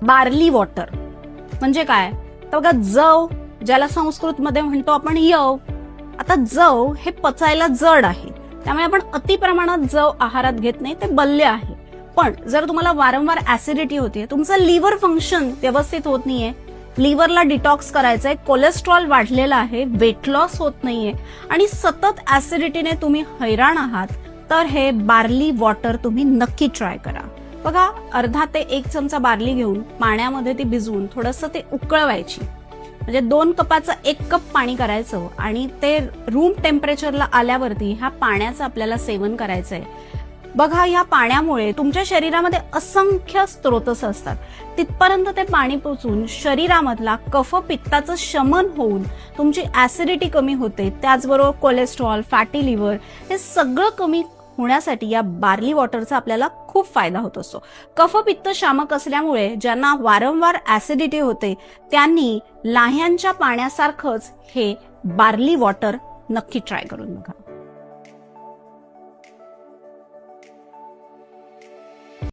Barley water म्हणजे काय? तर बघा, जव ज्याला संस्कृत मध्ये म्हणतो आपण यव. आता जव हे पचायला जड आहे, त्यामुळे आपण अति प्रमाणात जव आहारात घेत नाही, ते बल्य आहे. पण जर तुम्हाला वारंवार ऍसिडिटी होते, तुमचं लिव्हर फंक्शन व्यवस्थित होत नाहीये, लिव्हरला डिटॉक्स करायचंय, कोलेस्ट्रॉल वाढलेला आहे, वेट लॉस होत नाहीये आणि सतत ऍसिडिटीने तुम्ही हैराण आहात, तर हे बार्ली वॉटर तुम्ही नक्की ट्राय करा. बघा, अर्धा ते 1 चमचा बार्ली घेऊन पाण्यामध्ये ती भिजवून थोडंसं ते उकळवायची. म्हणजे 2 कपाचं 1 कप पाणी करायचं आणि ते रूम टेम्परेचरला आल्यावरती ह्या पाण्याचं आपल्याला सेवन करायचंय. बघा, या पाण्यामुळे तुमच्या शरीरामध्ये असंख्य स्त्रोतस असतात, तिथपर्यंत ते पाणी पोचून शरीरामधला कफ पित्ताचं शमन होऊन तुमची ऍसिडिटी कमी होते. त्याचबरोबर कोलेस्ट्रॉल, फॅटी लिव्हर हे सगळं कमी होण्यासाठी या बार्ली वॉटरचा आपल्याला खूप फायदा होत असतो. कफ पित्त शामक असल्यामुळे ज्यांना वारंवार ऍसिडिटी होते त्यांनी लाह्यांच्या पाण्यासारखंच हे बार्ली वॉटर नक्की ट्राय करून बघा.